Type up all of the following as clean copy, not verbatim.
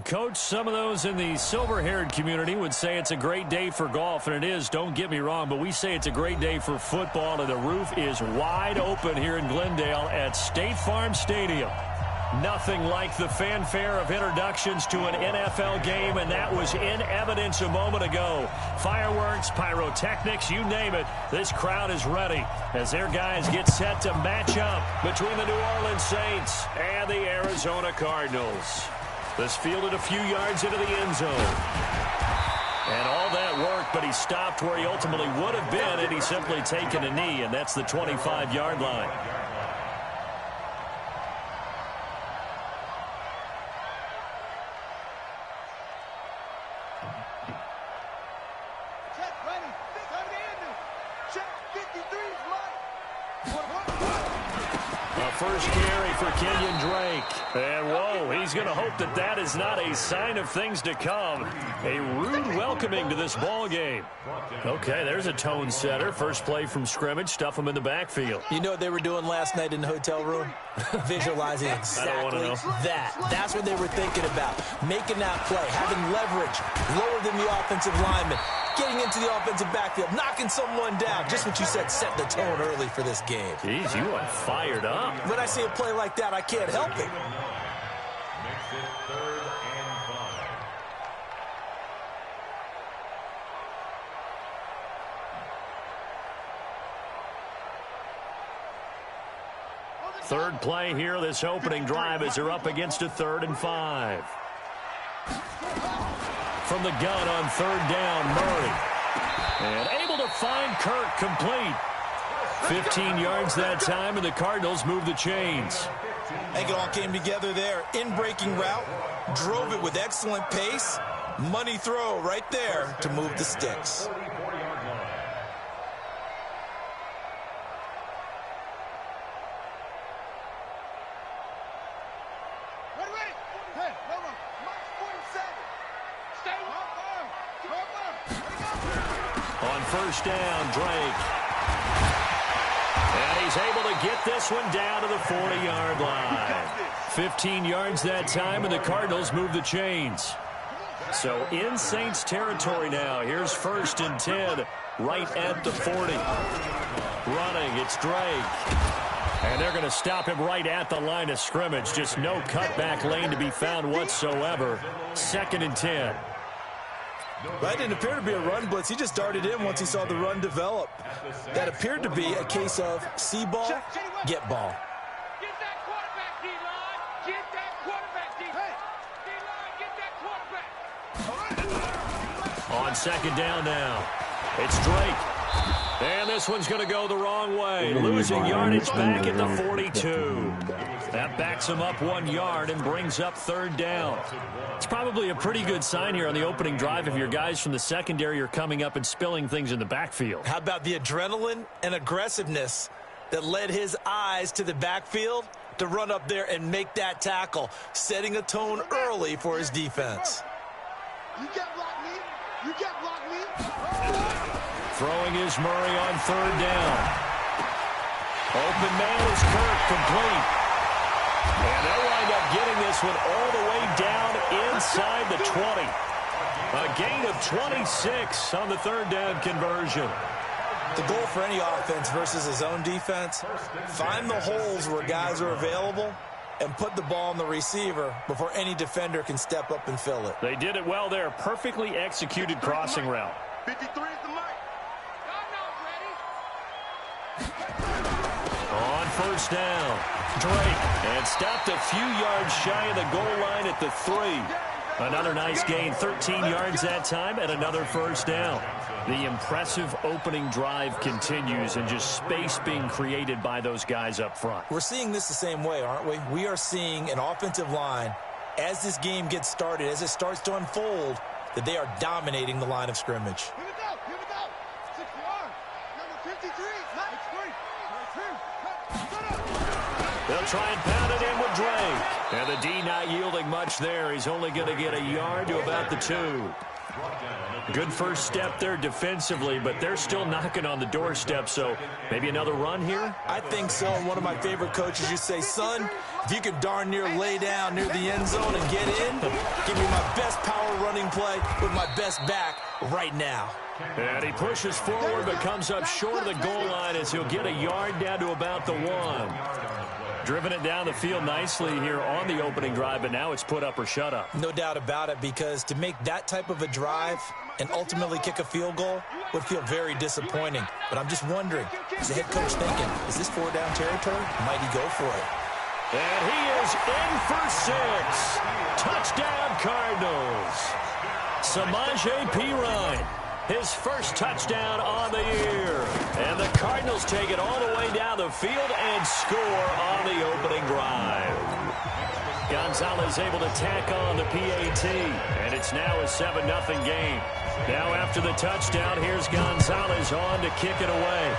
Coach, some of those in the silver-haired community would say it's a great day for golf, and it is, don't get me wrong, but we say it's a great day for football, and the roof is wide open here in Glendale at State Farm Stadium. Nothing like the fanfare of introductions to an NFL game, and that was in evidence a moment ago. Fireworks, pyrotechnics, you name it, this crowd is ready as their guys get set to match up between the New Orleans Saints and the Arizona Cardinals. This fielded a few yards into the end zone. And all that worked, but he stopped where he ultimately would have been had he simply taken a knee, and that's the 25-yard line. First carry for Kenyon Drake. And, whoa, he's going to hope that that is not a sign of things to come. A rude welcoming to this ball game. Okay, there's a tone setter. First play from scrimmage. Stuff him in the backfield. You know what they were doing last night in the hotel room? Visualizing exactly that. That's what they were thinking about. Making that play, having leverage, lower than the offensive lineman, getting into the offensive backfield, knocking someone down. Just what you said, set the tone early for this game. Jeez, you are fired up. When I see a play like that, I can't help it. Makes it 3rd and 5. Third play here, this opening drive as they're up against a 3rd and 5. From the gun on 3rd down, Murray. And able to find Kirk complete. 15 yards that time, and the Cardinals move the chains. I think it all came together there. In-breaking route, drove it with excellent pace. Money throw right there to move the sticks. On first down, Drake. And he's able to get this one down to the 40-yard line. 15 yards that time, and the Cardinals move the chains. So in Saints territory now. Here's 1st and 10 right at the 40. Running, it's Drake. And they're going to stop him right at the line of scrimmage. Just no cutback lane to be found whatsoever. 2nd and 10. That didn't appear to be a run blitz. He just darted in once he saw the run develop. That appeared to be a case of see ball, get ball. Get that quarterback, D-line. Get that quarterback, D-line. D-line, get that quarterback. On 2nd down now, it's Drake. And this one's going to go the wrong way. Losing yardage back at the 42. That backs him up 1 yard and brings up 3rd down. It's probably a pretty good sign here on the opening drive if your guys from the secondary are coming up and spilling things in the backfield. How about the adrenaline and aggressiveness that led his eyes to the backfield to run up there and make that tackle, setting a tone early for his defense. You can't block me. You can't block me. Throwing is Murray on 3rd down. Open man is Kirk, complete. And they'll wind up getting this one all the way down inside the 20. A gain of 26 on the 3rd down conversion. The goal for any offense versus his own defense, find the holes where guys are available and put the ball on the receiver before any defender can step up and fill it. They did it well there. Perfectly executed crossing route. 53 is the mic. On 1st down, Drake. And stopped a few yards shy of the goal line at the 3. Another nice gain, 13 yards that time, and another 1st down. The impressive opening drive continues, and just space being created by those guys up front. We're seeing this the same way, aren't we? We are seeing an offensive line, as this game gets started, as it starts to unfold, that they are dominating the line of scrimmage. Here we go. Here we go. 6 yards. Number 53. Nice. They'll try and pound it in with Drake. And the D not yielding much there. He's only going to get a yard to about the 2. Good first step there defensively, but they're still knocking on the doorstep, so maybe another run here? I think so. And one of my favorite coaches used to say, son, if you could darn near lay down near the end zone and get in, give me my best power running play with my best back right now. And he pushes forward but comes up short of the goal line as he'll get a yard down to about the 1. Driven it down the field nicely here on the opening drive, but now it's put up or shut up. No doubt about it, because to make that type of a drive and ultimately kick a field goal would feel very disappointing. But I'm just wondering, is the head coach thinking, is this 4-down territory? Might he go for it? And he is in for 6. Touchdown, Cardinals. Samaje Perine, his first touchdown on the year. And the Cardinals take it all the way down the field and score on the opening drive. Gonzalez able to tack on the PAT, and it's now a 7-0 game. Now after the touchdown, here's Gonzalez on to kick it away.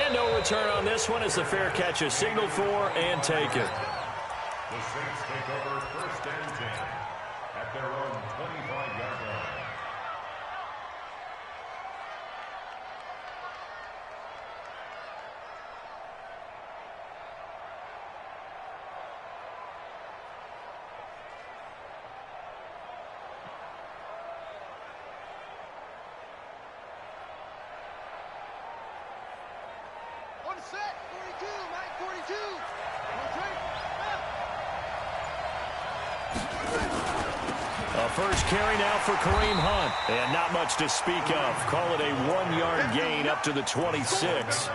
And no return on this one as the fair catch is signaled for and taken. The Saints take over 1st and 10 at their own 25-yard line. Set, 42, Mike, 42. A first carry now for Kareem Hunt. And not much to speak of. Call it a 1-yard gain up to the 26.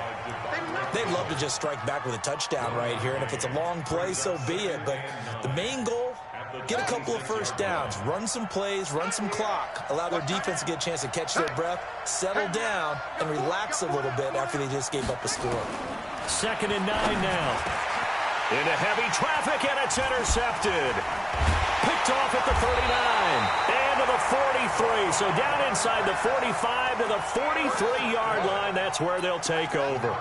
They'd love to just strike back with a touchdown right here, and if it's a long play, so be it. But the main goal, get a couple of first downs, run some plays, run some clock, allow their defense to get a chance to catch their breath, settle down, and relax a little bit after they just gave up a score. 2nd and 9 now. Into heavy traffic, and it's intercepted. Picked off at the 39 and to the 43. So down inside the 45 to the 43-yard line. That's where they'll take over.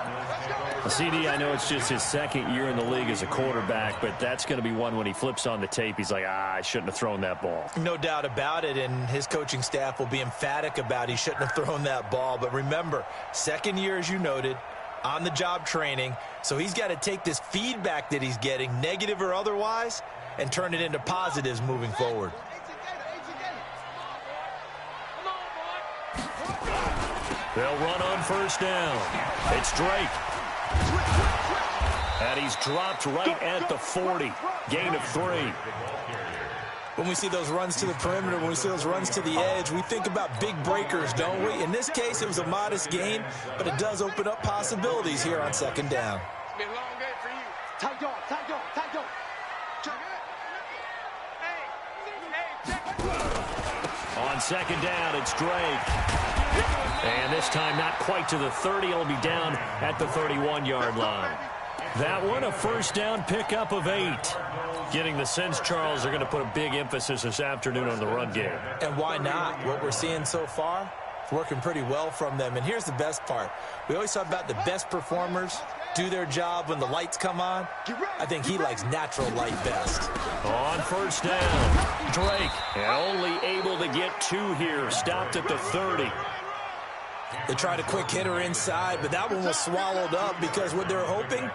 CD, I know it's just his 2nd year in the league as a quarterback, but that's going to be one when he flips on the tape. He's like, I shouldn't have thrown that ball. No doubt about it, and his coaching staff will be emphatic about he shouldn't have thrown that ball. But remember, 2nd year, as you noted, on-the-job training, so he's got to take this feedback that he's getting, negative or otherwise, and turn it into positives moving forward. They'll run on 1st down. It's Drake. And he's dropped right at the 40. Gain of 3. When we see those runs to the perimeter, when we see those runs to the edge, we think about big breakers, don't we? In this case, it was a modest gain, but it does open up possibilities here on 2nd down. It's been a long day for you. Tight dog, tight dog, tight dog. Check it. Hey, On 2nd down, it's Drake. And this time not quite to the 30. It'll be down at the 31-yard line. That one, a 1st down pickup of 8. Getting the sense, Charles, they're going to put a big emphasis this afternoon on the run game. And why not? What we're seeing so far, it's working pretty well from them. And here's the best part. We always talk about the best performers do their job when the lights come on. I think he likes natural light best. On 1st down, Drake, and only able to get 2 here. Stopped at the 30. They tried a quick hitter inside, but that one was swallowed up because what they're hoping,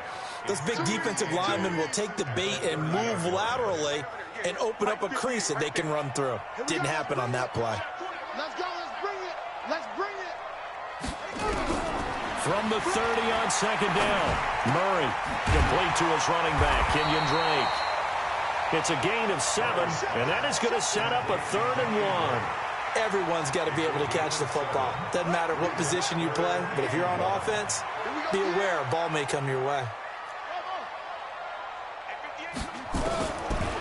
those big defensive linemen will take the bait and move laterally and open up a crease that they can run through. Didn't happen on that play. let's go, let's bring it. Let's bring it. From the 30 on 2nd down, Murray complete to his running back, Kenyon Drake. It's a gain of 7, and that is going to set up a 3rd and 1. Everyone's got to be able to catch the football. Doesn't matter what position you play, but if you're on offense, be aware a ball may come your way.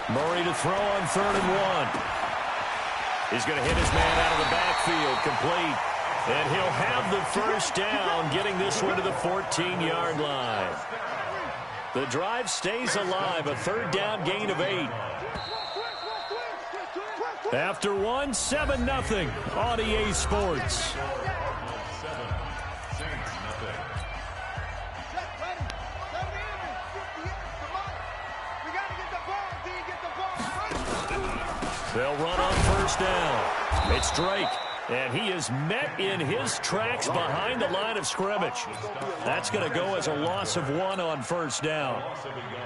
Murray to throw on 3rd and 1. He's going to hit his man out of the backfield, complete. And he'll have the 1st down, getting this one to the 14-yard line. The drive stays alive, a 3rd down gain of 8. After 1, 7-0 on EA Sports. They'll run on first down. It's Drake. And he is met in his tracks behind the line of scrimmage. That's going to go as a loss of 1 on first down.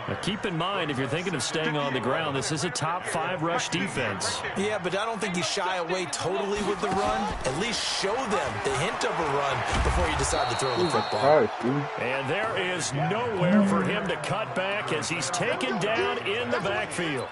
Now keep in mind, if you're thinking of staying on the ground, this is a top 5 rush defense. Yeah, but I don't think you shy away totally with the run. At least show them the hint of a run before you decide to throw the football. And there is nowhere for him to cut back as he's taken down in the backfield.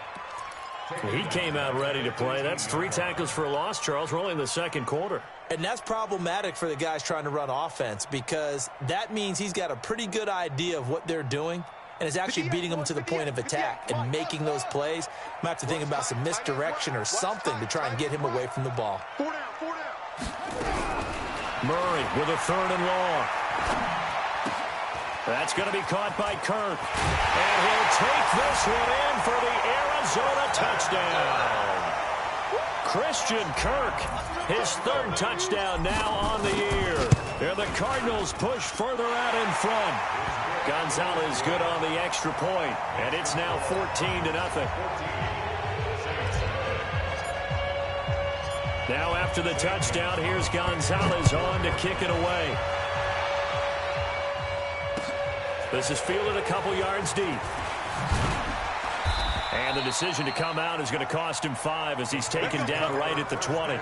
He came out ready to play. That's 3 tackles for a loss, Charles. We're only in the second quarter. And that's problematic for the guys trying to run offense because that means he's got a pretty good idea of what they're doing and is actually beating them to the point of attack and making those plays. Might have to think about some misdirection or something to try and get him away from the ball. Murray with a 3rd and long. That's going to be caught by Kirk. And he'll take this one in for the Arizona touchdown. Christian Kirk, his 3rd touchdown now on the year. And the Cardinals push further out in front. Gonzalez good on the extra point, and it's now 14-0. Now after the touchdown, here's Gonzalez on to kick it away. This is fielded a couple yards deep. And the decision to come out is going to cost him 5 as he's taken down right at the 20.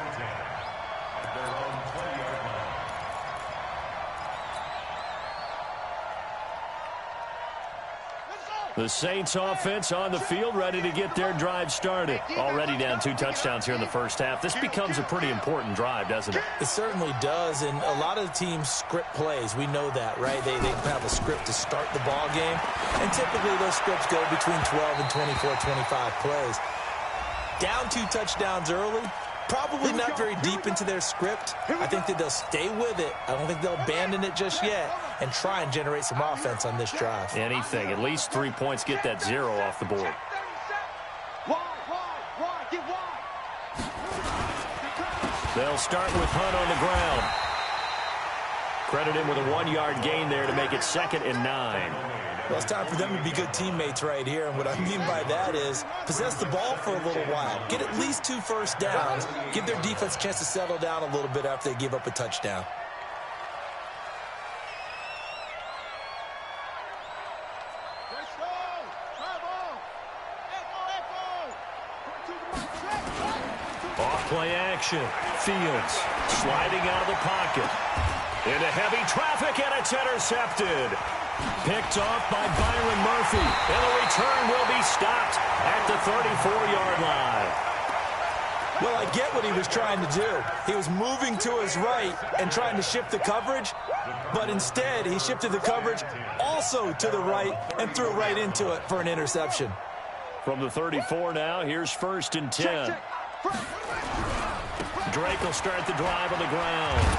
The Saints offense on the field ready to get their drive started. Already down 2 touchdowns here in the first half. This becomes a pretty important drive, doesn't it? It certainly does, and a lot of the teams script plays. We know that, right? They have a script to start the ball game, and typically those scripts go between 12 and 24, 25 plays. Down 2 touchdowns early, probably not very deep into their script. I think that they'll stay with it. I don't think they'll abandon it just yet and try and generate some offense on this drive. Anything. At least 3 points, get that 0 off the board. They'll start with Hunt on the ground. Credit him with a 1-yard gain there to make it 2nd and 9. Well, it's time for them to be good teammates right here. And what I mean by that is possess the ball for a little while. Get at least 2 first downs. Give their defense a chance to settle down a little bit after they give up a touchdown. Off play action. Fields sliding out of the pocket. Into heavy traffic, and it's intercepted. Picked off by Byron Murphy. And the return will be stopped at the 34-yard line. Well, I get what he was trying to do. He was moving to his right and trying to shift the coverage, but instead he shifted the coverage also to the right and threw right into it for an interception. From the 34 now, here's 1st and 10. Drake will start the drive on the ground.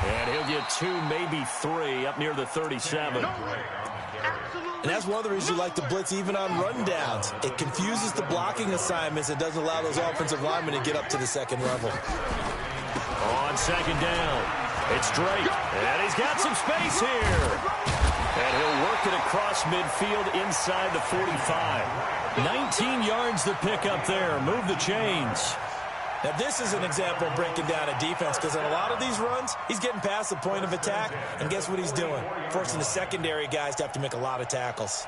And he'll get 2, maybe 3 up near the 37. And that's one of the reasons you like to blitz even on rundowns. It confuses the blocking assignments. It doesn't allow those offensive linemen to get up to the 2nd level. On 2nd down, it's Drake. And he's got some space here. And he'll work it across midfield inside the 45. 19 yards to pick up there. Move the chains. Now, this is an example of breaking down a defense because in a lot of these runs, he's getting past the point of attack, and guess what he's doing? Forcing the secondary guys to have to make a lot of tackles.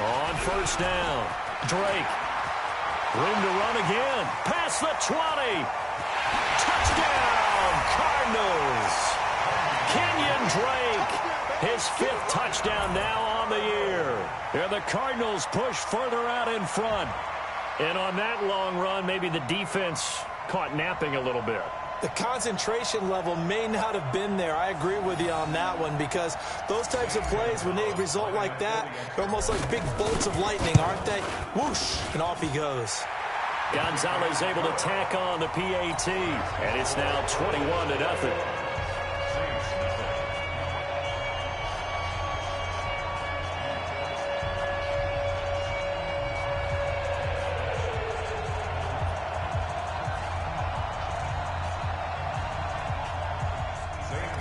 On 1st down, Drake. Room to run again. Past the 20. Touchdown, Cardinals. Kenyon Drake. His 5th touchdown now on the year. And the Cardinals push further out in front. And on that long run, maybe the defense caught napping a little bit. The concentration level may not have been there. I agree with you on that one because those types of plays, when they result like that, they're almost like big bolts of lightning, aren't they? Whoosh, and off he goes. Gonzalez able to tack on the PAT. And it's now 21-0.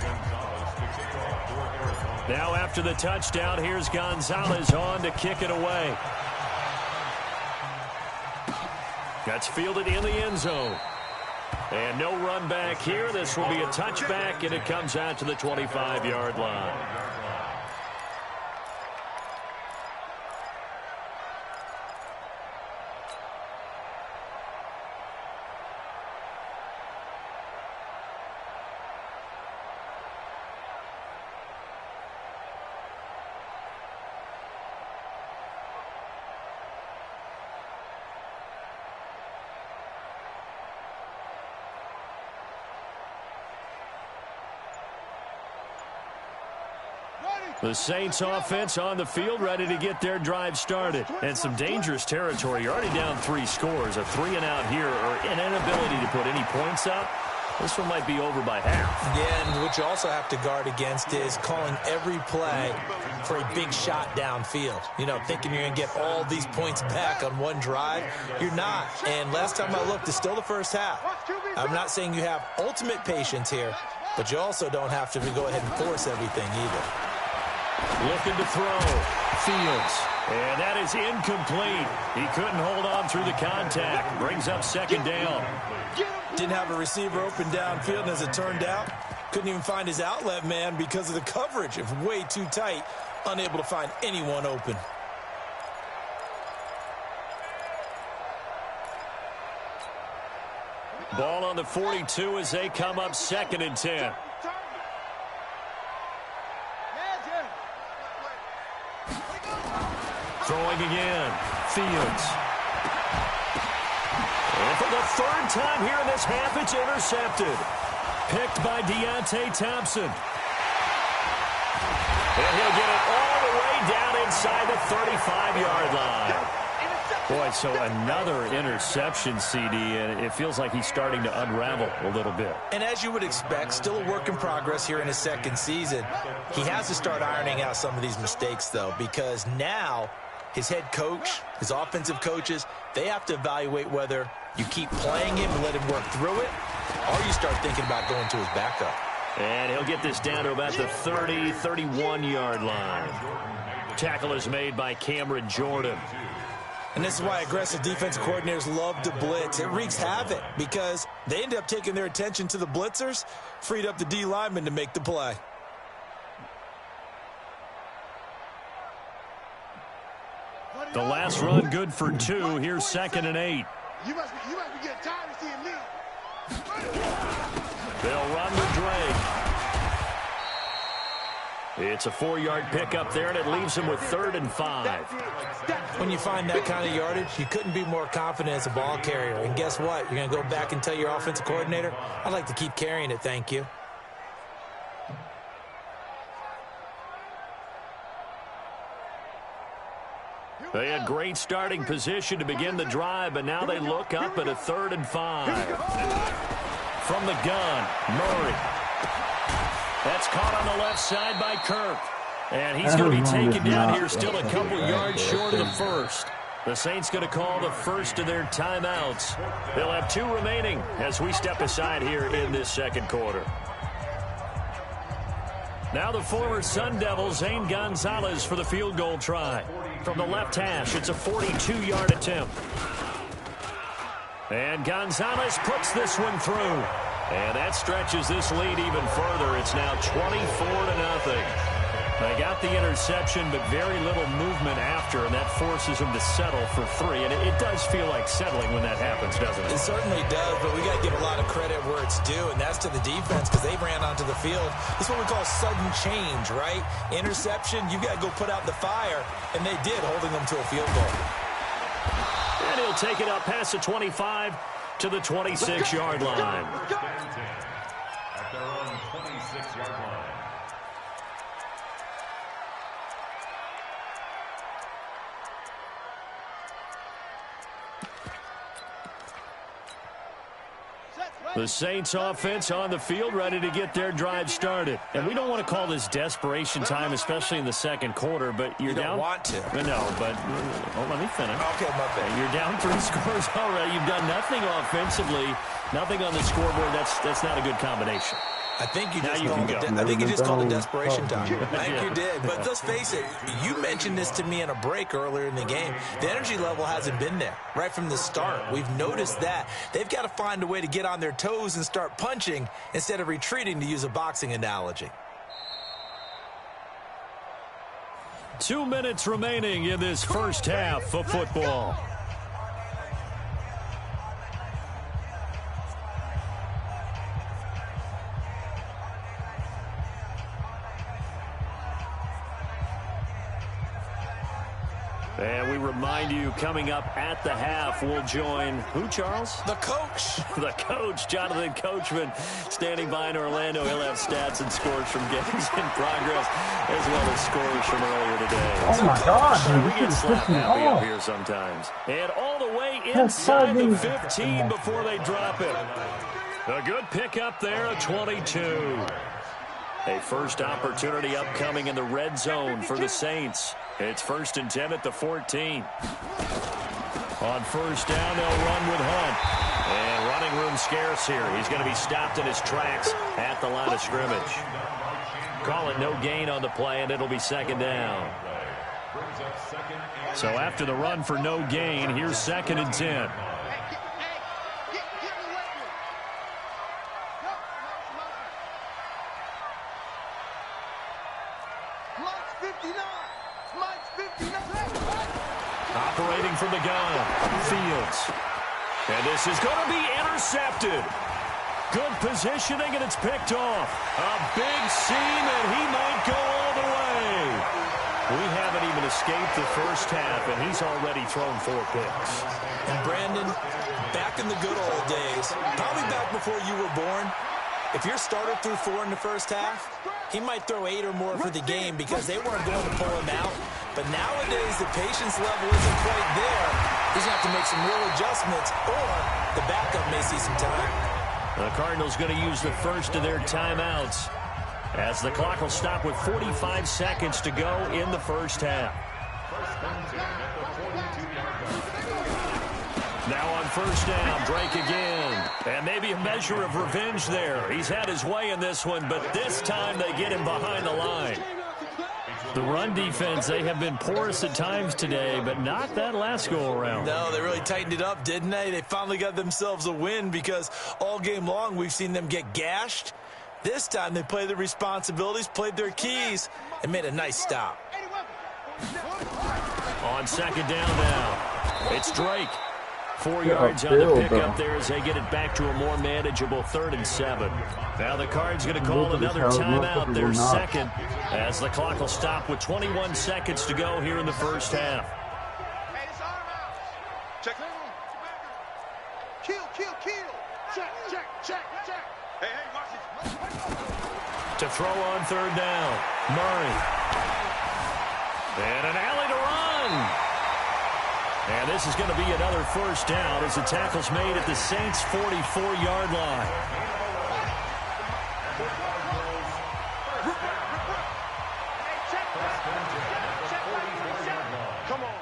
Gonzalez to kick off for Arizona. Now after the touchdown, here's Gonzalez on to kick it away. That's fielded in the end zone. And no run back here. This will be a touchback, and it comes out to the 25-yard line. The Saints offense on the field, ready to get their drive started. And some dangerous territory. You're already down 3 scores. A 3-and-out here, or an inability to put any points up. This one might be over by half. Yeah, and what you also have to guard against is calling every play for a big shot downfield. You know, thinking you're going to get all these points back on one drive. You're not. And last time I looked, it's still the first half. I'm not saying you have ultimate patience here, but you also don't have to go ahead and force everything either. Looking to throw. Fields. And that is incomplete. He couldn't hold on through the contact. Brings up second down. Didn't have a receiver open downfield, and as it turned out, couldn't even find his outlet man because of the coverage. It was way too tight. Unable to find anyone open. Ball on the 42 as they come up 2nd and 10. Throwing again. Fields. And for the 3rd time here in this half, it's intercepted. Picked by Deontay Thompson. And he'll get it all the way down inside the 35-yard line. Boy, so another interception, CD, and it feels like he's starting to unravel a little bit. And as you would expect, still a work in progress here in his 2nd season. He has to start ironing out some of these mistakes, though, because now his head coach, his offensive coaches, they have to evaluate whether you keep playing him and let him work through it, or you start thinking about going to his backup. And he'll get this down to about the 30, 31-yard line. Tackle is made by Cameron Jordan. And this is why aggressive defensive coordinators love to blitz. It wreaks havoc because they end up taking their attention to the blitzers, freed up the D lineman to make the play. The last run good for 2. Here's 2nd and 8. You must be getting tired of seeing me. They'll run with Drake. It's a 4-yard pickup there, and it leaves him with 3rd and 5. When you find that kind of yardage, you couldn't be more confident as a ball carrier. And guess what? You're going to go back and tell your offensive coordinator, I'd like to keep carrying it, thank you. They had great starting position to begin the drive, but now they look up at a 3rd and 5. From the gun, Murray. That's caught on the left side by Kirk. And he's going to be taken down here still a couple yards short of the first. The Saints going to call the first of their timeouts. They'll have 2 remaining as we step aside here in this 2nd quarter. Now the former Sun Devil, Zane Gonzalez, for the field goal try. From the left hash, it's a 42-yard attempt. And Gonzalez puts this one through. And that stretches this lead even further. It's now 24-0. They got the interception, but very little movement after, and that forces them to settle for 3. And it does feel like settling when that happens, doesn't it? It certainly does, but we got to give a lot of credit where it's due, and that's to the defense because they ran onto the field. This is what we call sudden change, right? Interception, you got to go put out the fire, and they did, holding them to a field goal. And he'll take it up past the 25 to the 26-yard line. At their own 26-yard line. The Saints offense on the field, ready to get their drive started. And we don't want to call this desperation time, especially in the 2nd quarter, but you're down. You don't want to. No, but let me finish. Okay, my bad. You're down 3 scores already. You've done nothing offensively, nothing on the scoreboard. That's not a good combination. I think you just called it desperation time. I think you did. But let's face it, you mentioned this to me in a break earlier in the game. The energy level hasn't been there right from the start. We've noticed that. They've got to find a way to get on their toes and start punching instead of retreating, to use a boxing analogy. 2 minutes remaining in this first half of football. And we remind you, coming up at the half, we'll join who, Charles? The coach. The coach, Jonathan Coachman, standing by in Orlando. He'll have stats and scores from games in progress, as well as scores from earlier today. Oh, my God. We get slap happy up here sometimes. And all the way inside the 15 before they drop it. A good pickup there, a 22. A first opportunity upcoming in the red zone for the Saints. It's 1st and 10 at the 14. On first down, they'll run with Hunt. And running room scarce here. He's going to be stopped in his tracks at the line of scrimmage. Call it no gain on the play, and it'll be 2nd down. So after the run for no gain, here's 2nd and 10. Operating from the gun, Fields. And this is going to be intercepted. Good positioning, and it's picked off. A big seam, and he might go all the way. We haven't even escaped the first half, and he's already thrown 4 picks. And Brandon, back in the good old days, probably back before you were born, if your starter threw 4 in the first half, he might throw 8 or more for the game because they weren't going to pull him out. But nowadays, the patience level isn't quite there. He's going to have to make some real adjustments, or the backup may see some time. The Cardinals going to use the first of their timeouts as the clock will stop with 45 seconds to go in the first half. Now on first down, Drake again. And maybe a measure of revenge there. He's had his way in this one, but this time they get him behind the line. The run defense, they have been porous at times today, but not that last go-around. No, they really tightened it up, didn't they? They finally got themselves a win because all game long we've seen them get gashed. This time they played their responsibilities, played their keys, and made a nice stop. On 2nd down now, it's Drake. 4 yards on the pickup there as they get it back to a more manageable 3rd and 7. Now the Cards going to call another timeout, their 2nd, as the clock will stop with 21 seconds to go here in the first half. Hey, this arm out. Check. Kill. Check. Hey, watch it. To throw on 3rd down, Murray. And an alley to run. And this is going to be another first down as the tackle's made at the Saints' 44-yard line. Come on.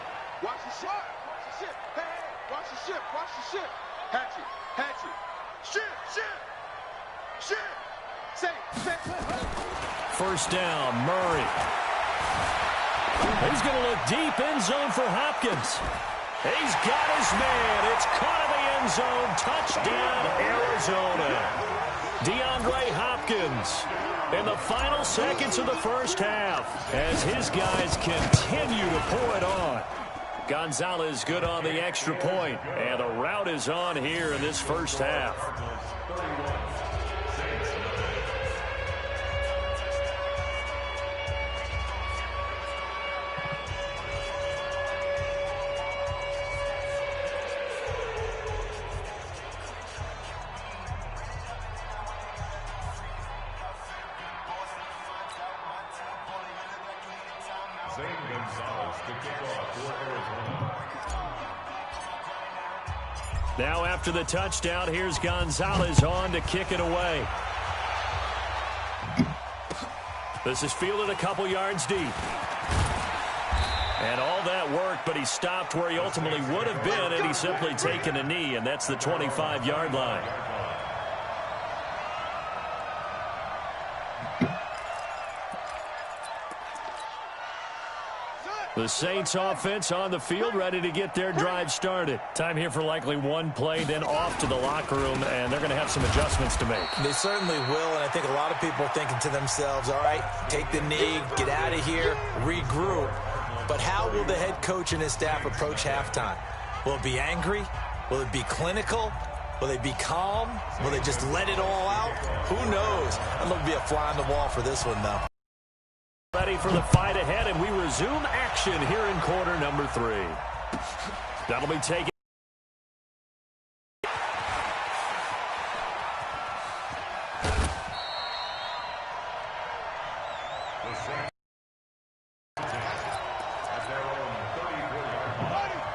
Watch the ship. Hey, watch the ship. Hatchet. Ship. Say. First down, Murray. He's going to look deep, end zone for Hopkins. He's got his man. It's caught in the end zone. Touchdown, Arizona. DeAndre Hopkins in the final seconds of the first half as his guys continue to pour it on. Gonzalez good on the extra point, and the route is on here in this first half. Now after the touchdown, here's Gonzalez on to kick it away. This is fielded a couple yards deep. And all that work, but he stopped where he ultimately would have been, and he's simply taken a knee, and that's the 25-yard line. The Saints offense on the field, ready to get their drive started. Time here for likely one play, then off to the locker room, and they're going to have some adjustments to make. They certainly will, and I think a lot of people are thinking to themselves, all right, take the knee, get out of here, regroup. But how will the head coach and his staff approach halftime? Will it be angry? Will it be clinical? Will they be calm? Will they just let it all out? Who knows? I'd love to be a fly on the wall for this one, though. Ready for the fight ahead, and we resume action here in quarter number 3. That'll be taken.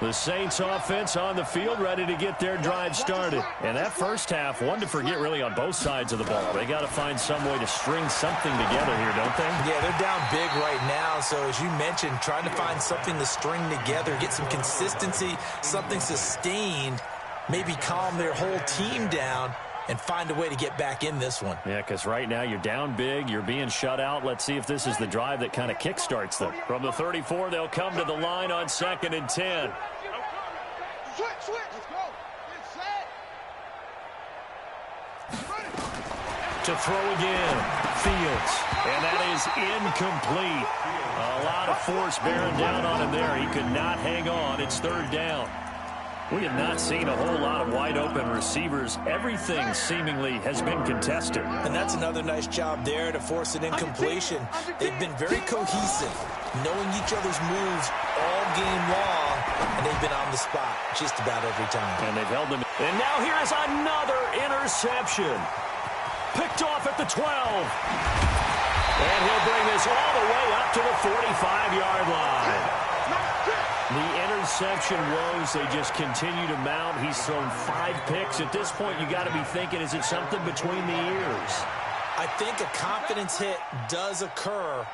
The Saints offense on the field, ready to get their drive started. And that first half, one to forget really on both sides of the ball. They got to find some way to string something together here, don't they? Yeah, they're down big right now. So as you mentioned, trying to find something to string together, get some consistency, something sustained, maybe calm their whole team down and find a way to get back in this one. Yeah, because right now you're down big, you're being shut out. Let's see if this is the drive that kind of kickstarts them. From the 34, they'll come to the line on 2nd and 10. Switch. Let's go. To throw again, Fields, and that is incomplete. A lot of force bearing down on him there. He could not hang on. It's 3rd down. We have not seen a whole lot of wide-open receivers. Everything seemingly has been contested. And that's another nice job there to force an incompletion. They've been very cohesive, knowing each other's moves all game long, and they've been on the spot just about every time. And they've held them. And now here is another interception. Picked off at the 12. And he'll bring this all the way up to the 45-yard line. The interception woes, they just continue to mount. He's thrown 5 picks. At this point, you got to be thinking, is it something between the ears? I think a confidence hit does occur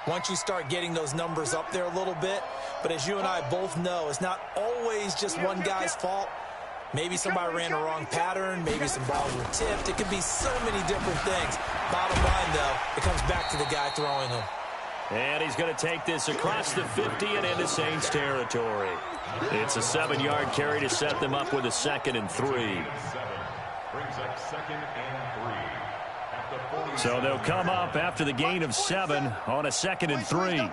once you start getting those numbers up there a little bit. But as you and I both know, it's not always just one guy's fault. Maybe somebody ran a wrong pattern. Maybe some balls were tipped. It could be so many different things. Bottom line, though, it comes back to the guy throwing them. And he's going to take this across the 50 and into Saints territory. It's a 7-yard carry to set them up with a 2nd and 3. Brings up 2nd and 3. So they'll come up after the gain of 7 on a 2nd and 3.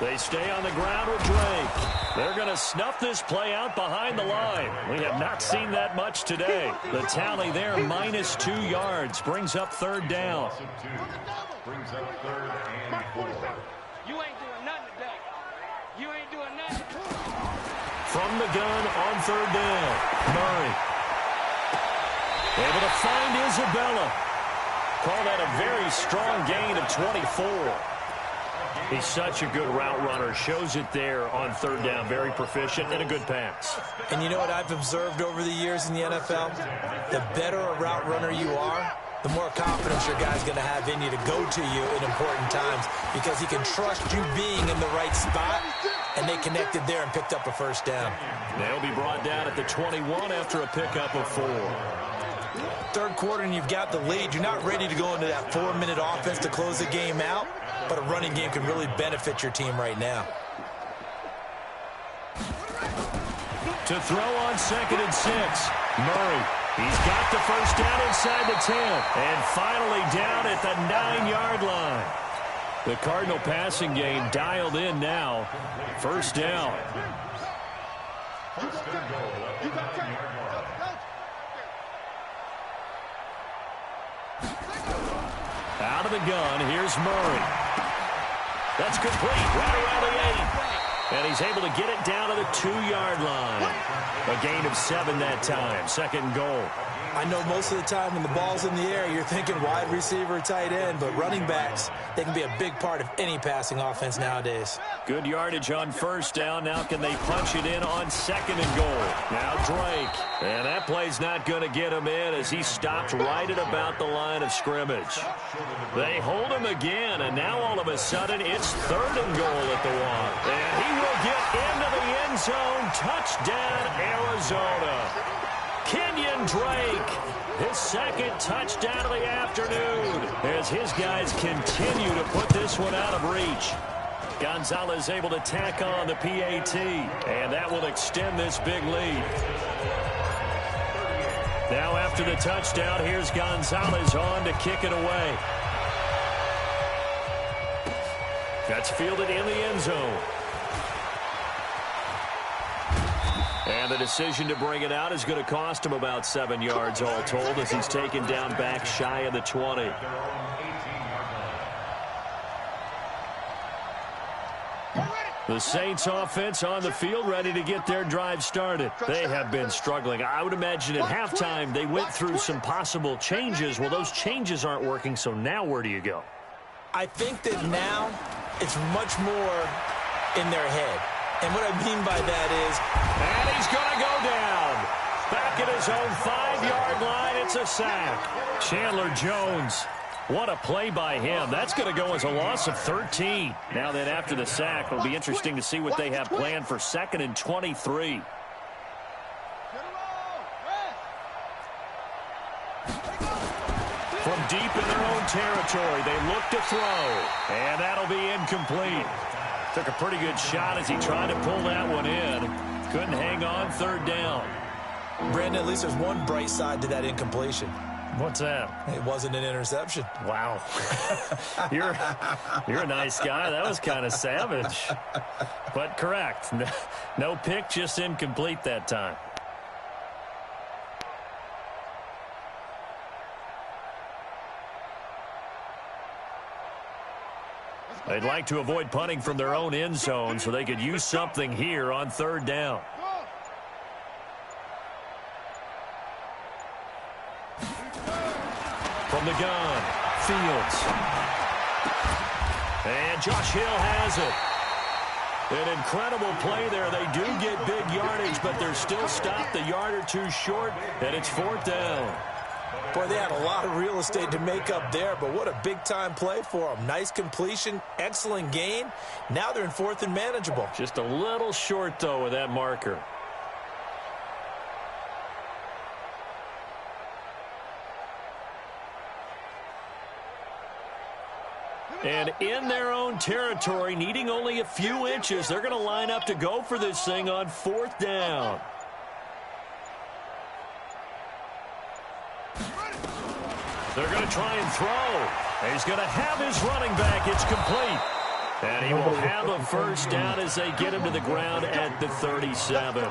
They stay on the ground with Drake. They're going to snuff this play out behind the line. We have not seen that much today. The tally there, -2 yards, brings up 3rd down. Brings up 3rd and 4. You ain't doing nothing today. You ain't doing nothing. From the gun on 3rd down, Murray. Able to find Isabella. Call that a very strong gain of 24. He's such a good route runner. Shows it there on 3rd down. Very proficient and a good pass. And you know what I've observed over the years in the NFL? The better a route runner you are, the more confidence your guy's going to have in you to go to you in important times because he can trust you being in the right spot, and they connected there and picked up a 1st down. They'll be brought down at the 21 after a pickup of 4. 3rd quarter and you've got the lead. You're not ready to go into that 4-minute offense to close the game out, but a running game can really benefit your team right now. To throw on 2nd and 6, Murray. He's got the 1st down inside the 10, and finally down at the 9-yard line. The Cardinal passing game dialed in now. 1st down. First and goal at the 9-yard line. Out of the gun, here's Murray. That's complete, right around the 8. And he's able to get it down to the 2-yard line. A gain of 7 that time, 2nd goal. I know most of the time when the ball's in the air, you're thinking wide receiver, tight end, but running backs, they can be a big part of any passing offense nowadays. Good yardage on 1st down. Now can they punch it in on 2nd and goal? Now Drake. And that play's not going to get him in as he stopped right at about the line of scrimmage. They hold him again, and now all of a sudden it's 3rd and goal at the 1. And he will get into the end zone. Touchdown, Arizona. Kenyon Drake, his second touchdown of the afternoon, as his guys continue to put this one out of reach. Gonzalez able to tack on the PAT, and that will extend this big lead. Now after the touchdown, here's Gonzalez on to kick it away. That's fielded in the end zone. And the decision to bring it out is going to cost him about 7 yards all told, as he's taken down back shy of the 20. The Saints offense on the field ready to get their drive started. They have been struggling. I would imagine at halftime they went through some possible changes. Well, those changes aren't working, so now where do you go? I think that now it's much more in their head. And what I mean by that is... And he's going to go down. Back at his own 5-yard line, it's a sack. Chandler Jones. What a play by him. That's going to go as a loss of 13. Now then, after the sack, it'll be interesting to see what they have planned for 2nd and 23. From deep in their own territory, they look to throw. And that'll be incomplete. Took a pretty good shot as he tried to pull that one in. Couldn't hang on 3rd down. Brandon, at least there's one bright side to that incompletion. What's that? It wasn't an interception. Wow. You're a nice guy. That was kind of savage. But correct. No pick, just incomplete that time. They'd like to avoid punting from their own end zone so they could use something here on 3rd down. From the gun, Fields. And Josh Hill has it. An incredible play there. They do get big yardage, but they're still stopped a yard or two short, and it's 4th down. Boy, they had a lot of real estate to make up there, but what a big-time play for them. Nice completion, excellent gain. Now they're in 4th and manageable. Just a little short, though, with that marker. And in their own territory, needing only a few inches, they're going to line up to go for this thing on 4th down. They're going to try and throw. He's going to have his running back. It's complete. And he will have a 1st down as they get him to the ground at the 37.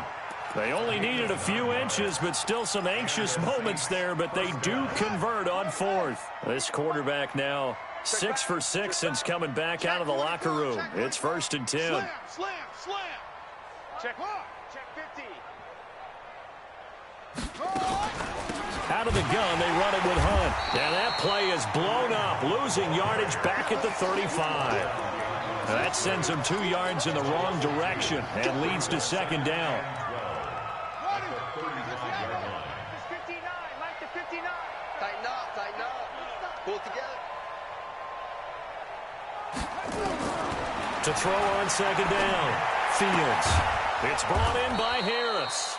They only needed a few inches, but still some anxious moments there, but they do convert on 4th. This quarterback now 6 for 6 since coming back out of the locker room. It's 1st and 10. Slam, slam, slam. Check 50. Out of the gun, they run it with Hunt. And that play is blown up, losing yardage back at the 35. That sends them 2 yards in the wrong direction and leads to 2nd down. It's 59, Mike to 59. Tighten up. Pull it together. To throw on 2nd down, Fields. It's brought in by Harris.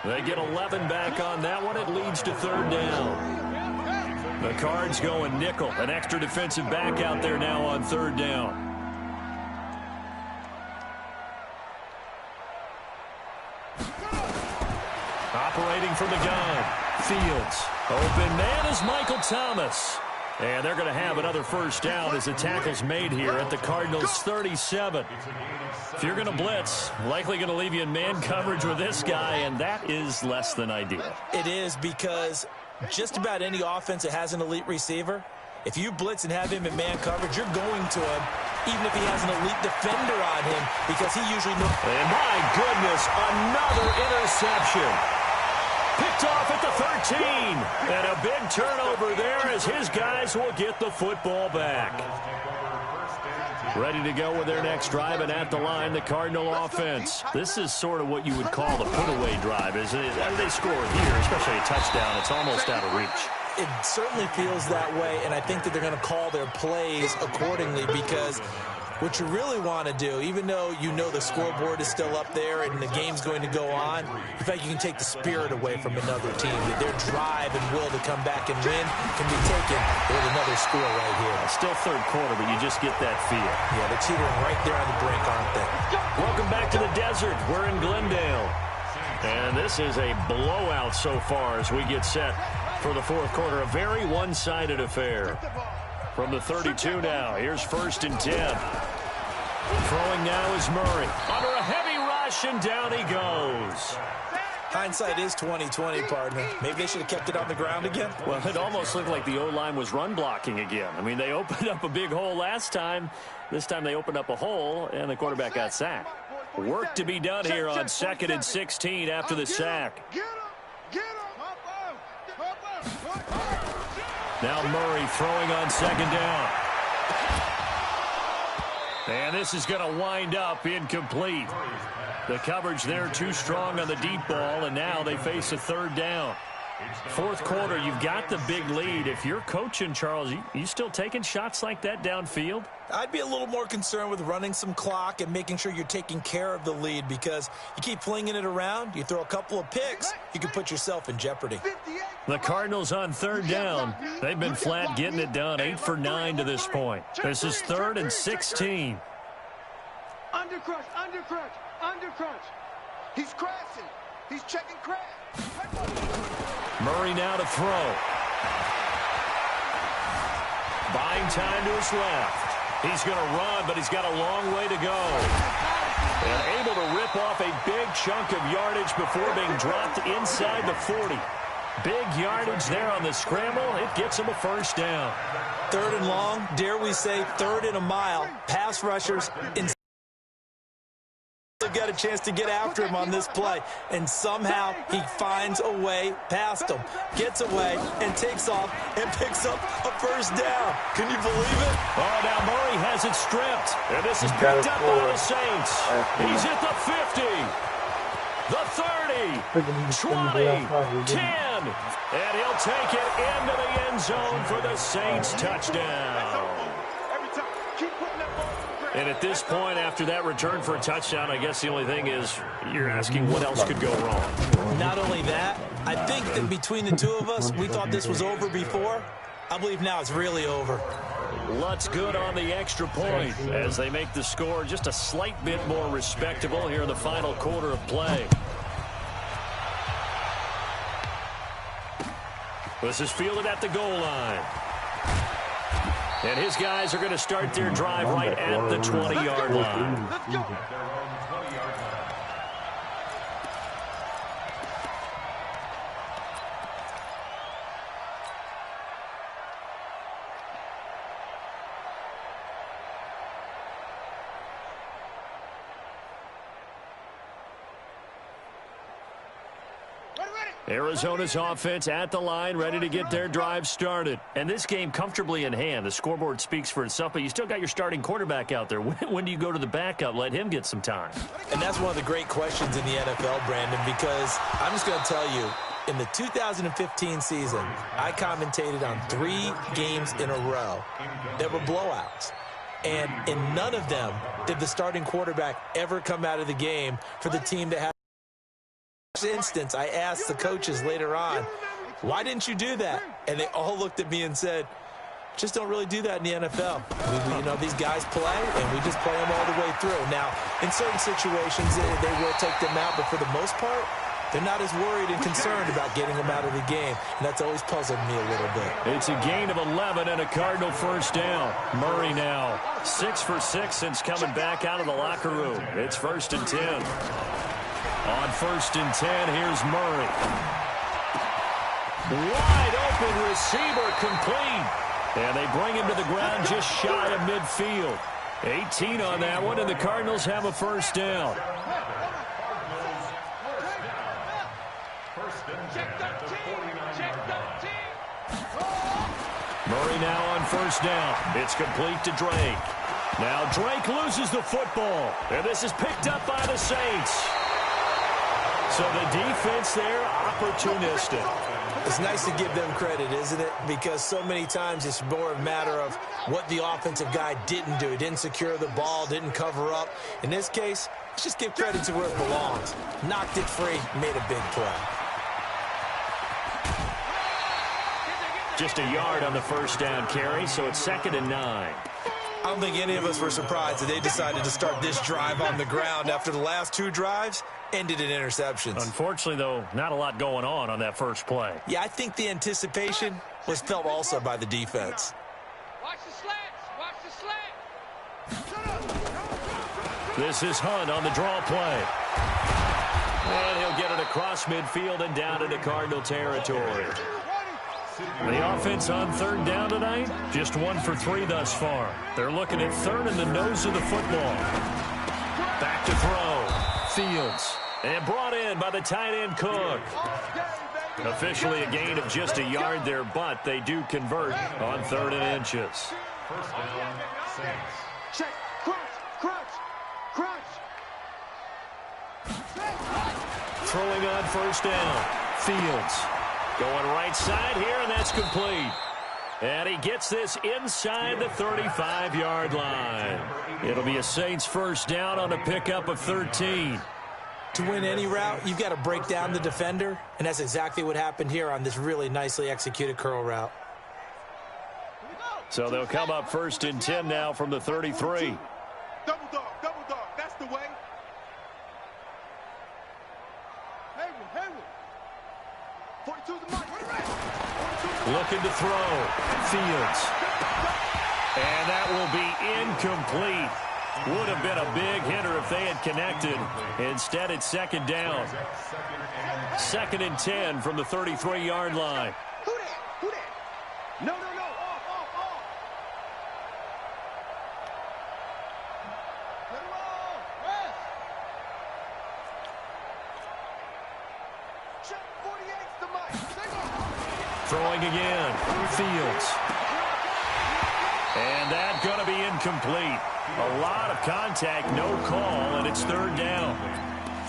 They get 11 back on that one. It leads to 3rd down. The Cards going nickel. An extra defensive back out there now on 3rd down. Operating from the gun, Fields. Open man is Michael Thomas. And they're going to have another 1st down as the tackle's made here at the Cardinals' 37. If you're going to blitz, likely going to leave you in man coverage with this guy, and that is less than ideal. It is, because just about any offense that has an elite receiver, if you blitz and have him in man coverage, you're going to him, even if he has an elite defender on him, because he usually knows. And my goodness, another interception. Picked off at the 13. And a big turnover there as his guys will get the football back. Ready to go with their next drive, and at the line, the Cardinal offense. This is sort of what you would call the put-away drive, isn't it? As they score here, especially a touchdown, it's almost out of reach. It certainly feels that way, and I think that they're going to call their plays accordingly, because What you really want to do, even though you know the scoreboard is still up there and the game's going to go on, in fact, you can take the spirit away from another team. Their drive and will to come back and win can be taken with another score right here. Still third quarter, but you just get that feel. Yeah, they're teetering right there on the brink, aren't they? Welcome back to the desert. We're in Glendale. And this is a blowout so far as we get set for the fourth quarter. A very one-sided affair. From the 32 now, here's 1st and 10. Throwing now is Murray. Under a heavy rush, and down he goes. Hindsight is 20/20, partner. Maybe they should have kept it on the ground again. Well, it almost looked like the O-line was run blocking again. I mean, they opened up a big hole last time. This time they opened up a hole, and the quarterback got sacked. Work to be done here on 2nd and 16 after the sack. Now Murray throwing on 2nd down. And this is going to wind up incomplete. The coverage there too strong on the deep ball, and now they face a 3rd down. Fourth quarter, you've got the big lead. If you're coaching, Charles, you still taking shots like that downfield? I'd be a little more concerned with running some clock and making sure you're taking care of the lead, because you keep flinging it around, you throw a couple of picks, you can put yourself in jeopardy. The Cardinals on 3rd down. They've been flat getting it done, 8 for 9 to this point. This is 3rd and 16. Undercrunch, undercrunch, undercrunch. He's crashing. He's checking crash. Murray now to throw. Buying time to his left. He's going to run, but he's got a long way to go. And able to rip off a big chunk of yardage before being dropped inside the 40. Big yardage there on the scramble. It gets him a 1st down. 3rd and long, dare we say 3rd and a mile. Pass rushers got a chance to get after him on this play, and somehow he finds a way past him, gets away, and takes off and picks up a 1st down. Can you believe it? Oh, now Murray has it stripped, and this is picked up by the Saints. He's at the 50, the 30, 20, 10, and he'll take it into the end zone for the Saints touchdown. And at this point, after that return for a touchdown, I guess the only thing is you're asking what else could go wrong. Not only that, I think that between the two of us, we thought this was over before. I believe now it's really over. Lutz good on the extra point as they make the score just a slight bit more respectable here in the final quarter of play. This is fielded at the goal line. And his guys are going to start their drive right at the 20-yard line. Let's go. Arizona's offense at the line, ready to get their drive started. And this game comfortably in hand. The scoreboard speaks for itself, but you still got your starting quarterback out there. When do you go to the backup? Let him get some time. And that's one of the great questions in the NFL, Brandon, because I'm just going to tell you, in the 2015 season, I commentated on 3 games in a row that were blowouts. And in none of them did the starting quarterback ever come out of the game for the team that had. Instance, I asked the coaches later on, why didn't you do that? And they all looked at me and said, just don't really do that in the NFL. These guys play, and we just play them all the way through. Now, in certain situations, they will take them out, but for the most part, they're not as worried and concerned about getting them out of the game, and that's always puzzled me a little bit. It's a gain of 11 and a Cardinal 1st down. Murray now 6 for 6 since coming back out of the locker room. It's 1st and 10. On 1st and 10, here's Murray. Wide open receiver complete. And they bring him to the ground just shy of midfield. 18 on that one, and the Cardinals have a 1st down. Murray now on 1st down. It's complete to Drake. Now Drake loses the football, and this is picked up by the Saints. So the defense there, opportunistic. It's nice to give them credit, isn't it? Because so many times it's more a matter of what the offensive guy didn't do. He didn't secure the ball, didn't cover up. In this case, let's just give credit to where it belongs. Knocked it free, made a big play. Just a yard on the first down carry, so it's 2nd and 9. I don't think any of us were surprised that they decided to start this drive on the ground after the last 2 drives ended in interceptions. Unfortunately, though, not a lot going on that first play. Yeah, I think the anticipation was felt also by the defense. Watch the slants. Watch the slant. This is Hunt on the draw play. And he'll get it across midfield and down into Cardinal territory. The offense on 3rd down tonight, just 1 for 3 thus far. They're looking at 3rd in the nose of the football. Back to throw. Fields. And brought in by the tight end Cook. Officially a gain of just a yard there, but they do convert on 3rd and inches. First down, Saints. Check. Crunch. Crunch. Crunch. Throwing on 1st down. Fields. Going right side here, and that's complete. And he gets this inside the 35-yard line. It'll be a Saints 1st down on a pickup of 13. To win any route, you've got to break down the defender, and that's exactly what happened here on this really nicely executed curl route. So they'll come up 1st and 10 now from the 33. Double dog. That's the way. Haywood. 42's the mark. Looking to throw. Fields. And that will be incomplete. Would have been a big hitter if they had connected. Instead, it's 2nd down. 2nd and 10 from the 33-yard line. Who that? No. Off. Let him off. Rest. Check 48's the mic. Throwing again. Fields. And that's going to be incomplete. A lot of contact, no call, and it's 3rd down.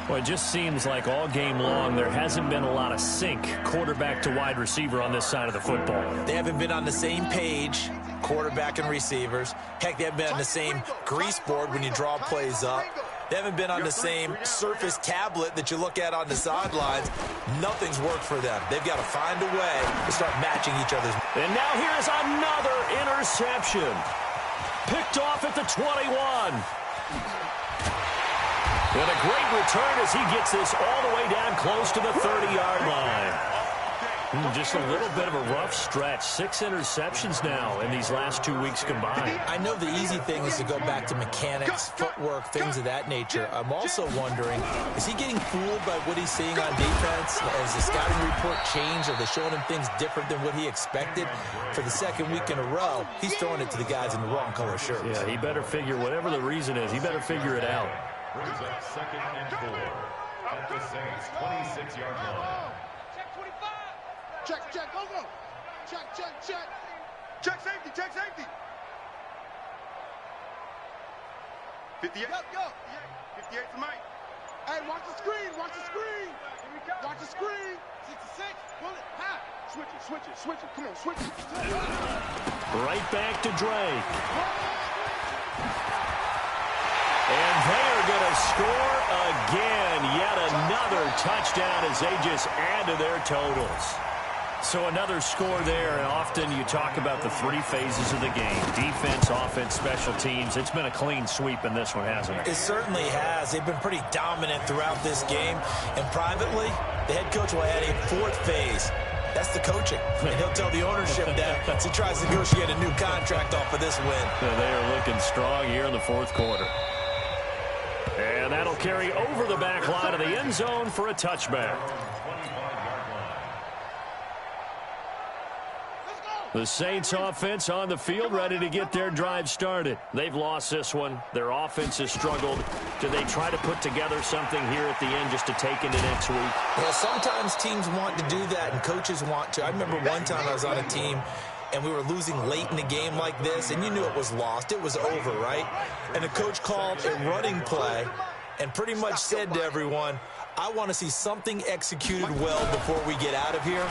Well, it just seems like all game long there hasn't been a lot of sync quarterback to wide receiver on this side of the football. They haven't been on the same page, quarterback and receivers. Heck, they haven't been on the same grease board when you draw plays up. They haven't been on the same surface tablet that you look at on the sidelines. Nothing's worked for them. They've got to find a way to start matching each other's. And now here's another interception. Picked off at the 21. And a great return as he gets this all the way down close to the 30-yard line. Just a little bit of a rough stretch. 6 interceptions now in these last 2 weeks combined. I know the easy thing is to go back to mechanics, footwork, things of that nature. I'm also wondering, is he getting fooled by what he's seeing on defense? Has the scouting report changed? Are they showing him things different than what he expected? For the 2nd week in a row, he's throwing it to the guys in the wrong color shirts. Yeah, he better figure, whatever the reason is, he better figure it out. Brings up 2nd and 4 at the Saints' 26-yard line. Check, go. Check. Check safety. 58. Go. 58 to Mike. Hey, watch the screen. Here we go. Watch the screen. 66. Pull it. High. Switch it. Come on, switch it. Right back to Drake. And they are going to score again. Yet another touchdown as they just add to their totals. So another score there, and often you talk about the 3 phases of the game. Defense, offense, special teams. It's been a clean sweep in this one, hasn't it? It certainly has. They've been pretty dominant throughout this game. And privately, the head coach will add a 4th phase. That's the coaching. And he'll tell the ownership that as he tries to negotiate a new contract off of this win. They are looking strong here in the 4th quarter. And that'll carry over the back line of the end zone for a touchback. The Saints offense on the field, ready to get their drive started. They've lost this one. Their offense has struggled. Do they try to put together something here at the end just to take into next week? Well, sometimes teams want to do that, and coaches want to. I remember one time I was on a team, and we were losing late in a game like this, and you knew it was lost. It was over, right? And the coach called a running play and pretty much said to everyone, I want to see something executed well before we get out of here,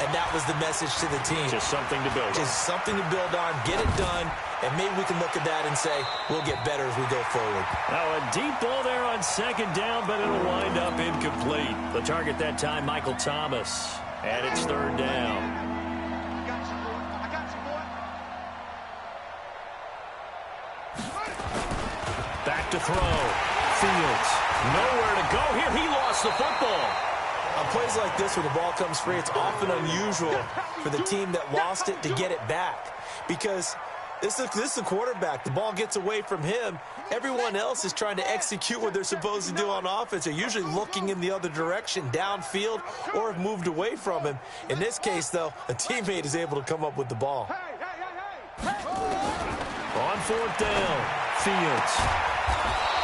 and that was the message to the team. Just something to build on. Just something to build on, get it done, and maybe we can look at that and say we'll get better as we go forward. Now a deep ball there on second down, but it'll wind up incomplete. The target that time, Michael Thomas, and it's third down. Back to throw. Fields. Nowhere to go here. He lost the football. On plays like this where the ball comes free, it's often unusual for the team that lost it to get it back. Because this is the quarterback. The ball gets away from him. Everyone else is trying to execute what they're supposed to do on offense. They're usually looking in the other direction, downfield, or have moved away from him. In this case, though, a teammate is able to come up with the ball. On fourth down, Fields.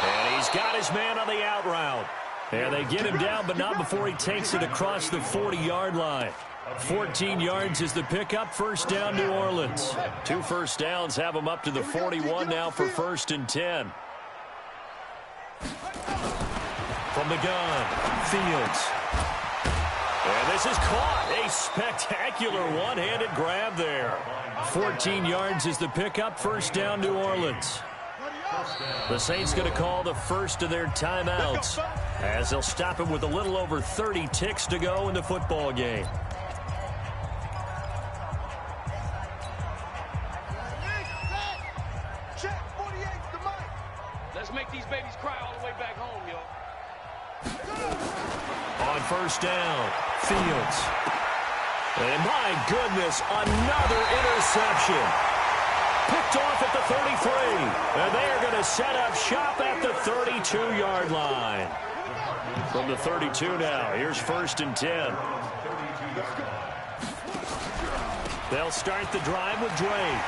And he's got his man on the out route. And they get him down, but not before he takes it across the 40-yard line. 14 yards is the pickup. First down, New Orleans. 2 first downs have him up to the 41 now for 1st and 10. From the gun, Fields. And this is caught. A spectacular one-handed grab there. 14 yards is the pickup. First down, New Orleans. The Saints going to call the first of their timeouts as they'll stop him with a little over 30 ticks to go in the football game. Let's make these babies cry all the way back home, yo. On first down, Fields. And my goodness, another interception. Picked off at the 33. And they are going to set up shop at the 32-yard line. From the 32 now, here's 1st and 10. They'll start the drive with Drake.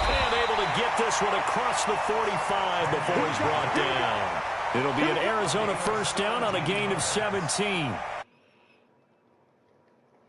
And able to get this one across the 45 before he's brought down. It'll be an Arizona first down on a gain of 17.